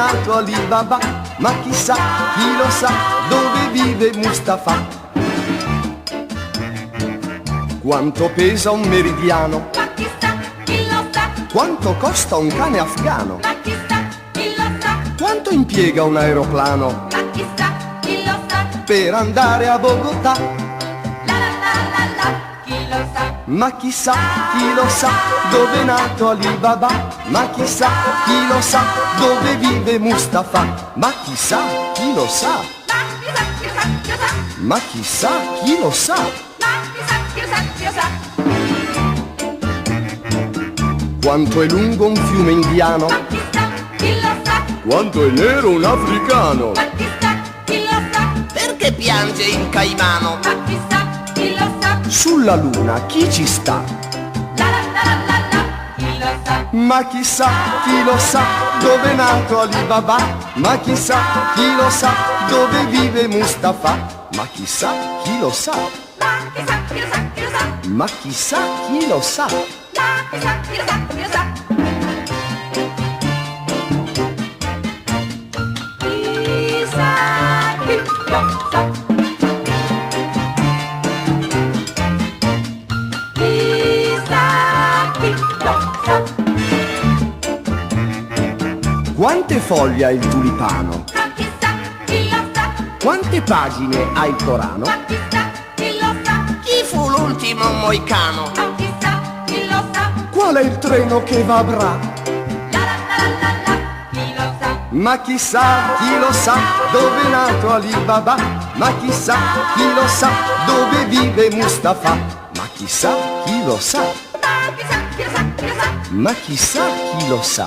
nato Ali Baba, ma chissà, chi lo sa, dove vive Mustafa. Quanto pesa un meridiano? Ma chissà, chi lo sa, Quanto costa un cane afghano? ma chissà, chi lo sa, Quanto impiega un aeroplano ma chissà, chi lo sa, per andare a Bogotà? la la la la la, chi lo sa, Ma chissà, chi lo sa, dove è nato Ali Baba, ma chissà, chi lo sa, dove vive Mustafa. Ma chissà, chi lo sa, ma chissà, chi lo sa, chi lo sa, ma chissà, chi lo sa. ma chissà, chi lo sa, chi lo sa, Quanto è lungo un fiume indiano? ma chissà, chi lo sa, Quanto è nero un africano? ma chissà, chi lo sa, Perché piange il caimano? ma chissà, chi lo sa, Sulla luna chi ci sta? la la la la la, chi lo sa, Ma chissà, chi lo sa, dove è nato Ali Baba, ma chissà, chi lo sa, dove vive Mustafa. Ma chissà, chi lo sa, ma chissà, chi lo sa, chi lo sa, ma chissà, chi lo sa. ma chissà, chi lo sa, chi lo sa. Chissà chi lo sa. Chissà chi lo sa. Quante foglie ha il tulipano? Ma chissà chi lo sa. Quante pagine ha il Corano? Ma chissà chi lo sa. Chi fu l'ultimo moicano? Ma chissà chi lo sa. Qual è il treno che va a Bra? La la la la la, chi lo sa. Ma chissà, chi lo sa, dove è nato Ali Baba, ma chissà, chi lo sa, dove vive Mustafa. Ma chissà, chi lo sa, Ma chissà chi lo sa, chi lo sa. ma chissà, chi lo sa.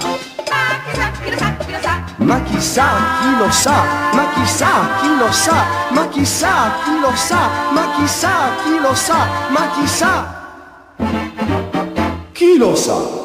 Ma chissà chi lo sa, chi lo sa. Ma chissà, chi lo sa, ma chissà, chi lo sa, ma chissà, chi lo sa, ma chissà, chi lo sa, ma chissà, chi lo sa.